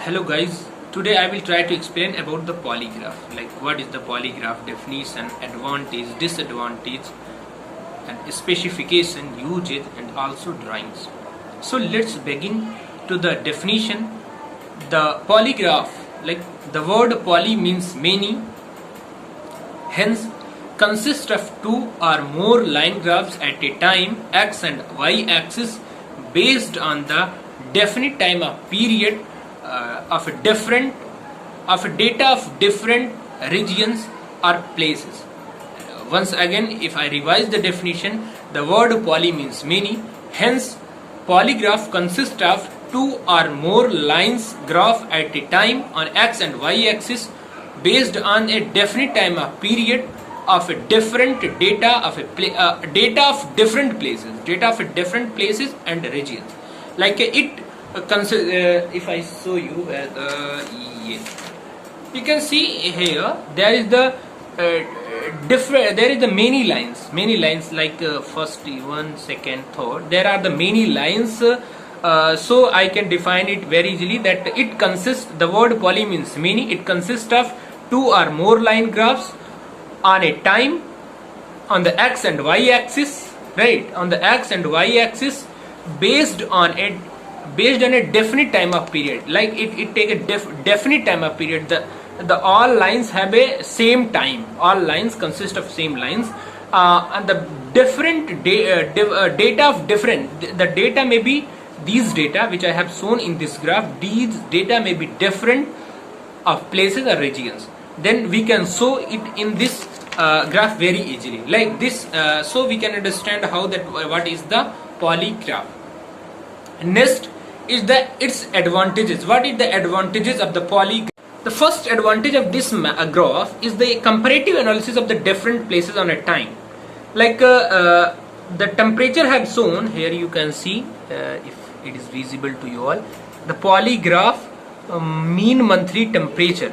Hello guys, today I will try to explain about the polygraph, like what is the polygraph, definition, advantage, disadvantage and specification, usage and also drawings. So let's begin to the definition. The polygraph, like the word poly means many, hence consists of two or more line graphs at a time, x and y axis, based on the definite time of period of a data of different regions or places. Once again, if I revise the definition, the word poly means many, hence polygraph consists of two or more lines graph at a time on x and y axis based on a definite time of period of a different data of data of different places and regions. Like if I show you yes, you can see here there is the many lines like first one, second, third. There are the many lines. So I can define it very easily that it consists. The word poly means many. It consists of two or more line graphs on a time on the x and y axis, right? On the x and y axis based on a definite time of period. Like it take a definite time of period. The all lines have a same time. All lines consist of same lines, and the different data of different. The data may be these data which I have shown in this graph. These data may be different of places or regions. Then we can show it in this graph very easily, like this. So we can understand how that what is the polygraph. Next is its advantages. What is the advantages of the polygraph? The first advantage of this graph is the comparative analysis of the different places on a time. Like the temperature have shown here. You can see if it is visible to you all, the polygraph mean monthly temperature.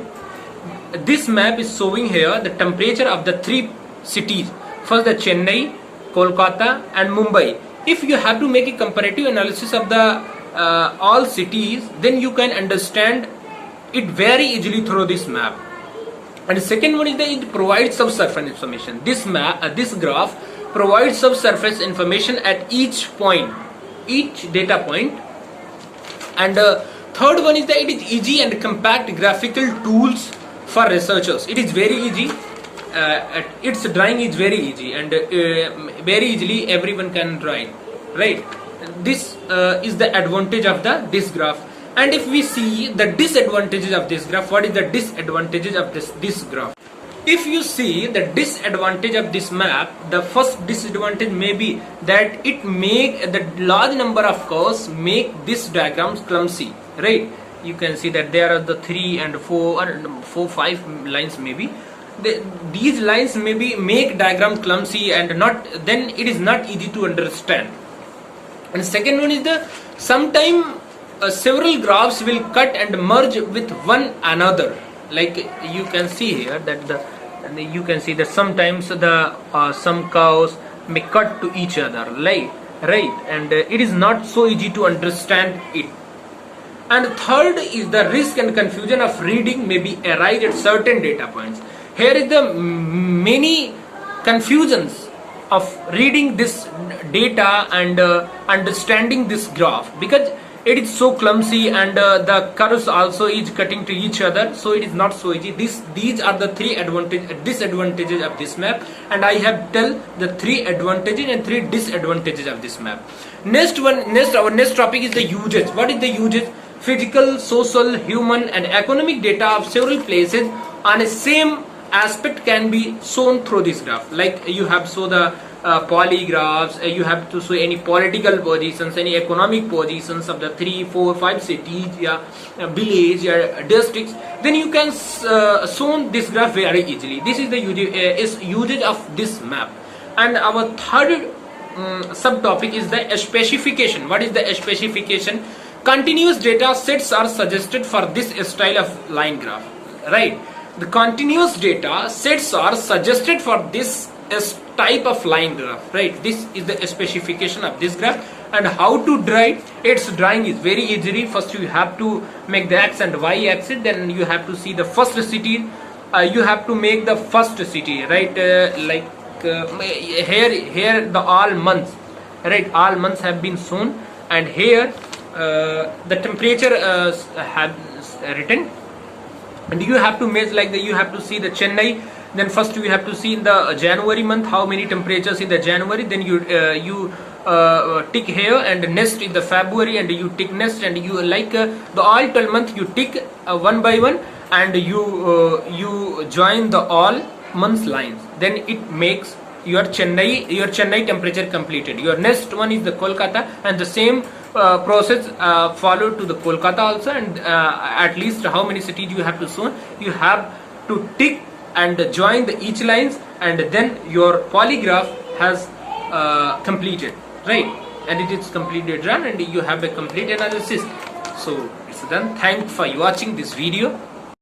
This map is showing here the temperature of the three cities. First the Chennai, Kolkata and Mumbai. If you have to make a comparative analysis of the all cities, then you can understand it very easily through this map. And the second one is that it provides subsurface information. This graph provides subsurface information at each point, each data point. And third one is that it is easy and compact graphical tools for researchers. It is very easy. Its drawing is very easy and very easily everyone can draw it, right? This is the advantage of this graph. And if we see the disadvantages of this graph, what is the disadvantages of this graph? If you see the disadvantage of this map, the first disadvantage may be that it make the large number of curves make this diagrams clumsy, right? You can see that there are the 3 and 4, 5 lines maybe. These lines maybe make diagram clumsy and then it is not easy to understand. And second one is sometime several graphs will cut and merge with one another. Like you can see here that you can see that sometimes some curves may cut to each other, right? And it is not so easy to understand it. And third is the risk and confusion of reading may be arise at certain data points. Here is the many confusions of reading this data and understanding this graph, because it is so clumsy and the curves also is cutting to each other, so it is not so easy. These are the three disadvantages of this map, and I have tell the 3 advantages and 3 disadvantages of this map. Our next topic is the usage. What is the usage? Physical, social, human and economic data of several places on a same aspect can be shown through this graph. Like you have show the polygraphs, you have to show any political positions, any economic positions of the 3, 4, 5 cities, village, districts. Then you can show this graph very easily. This is the usage of this map. And our third subtopic is the specification. What is the specification? Continuous data sets are suggested for this style of line graph, right? The continuous data sets are suggested for this type of line graph, right? This is the specification of this graph. And how to draw its drawing is very easy. First you have to make the x and y axis, then you have to see the first city. You have to make the first city, right? Here the all months, right? All months have been shown, and here the temperature have written, and you have to measure like you have to see the Chennai. Then first you have to see in the January month how many temperatures in the January. Then you tick here, and next in the February, and you tick next, and you like the all 12 month you tick one by one, and you join the all months lines. Then it makes your Chennai temperature completed. Your next one is the Kolkata, and the same process followed to the Kolkata also. And at least how many cities you have to show, you have to tick and join the each lines, and then your polygraph has completed, right? And it is completely done, and you have a complete analysis. So it's done. Thanks for watching this video.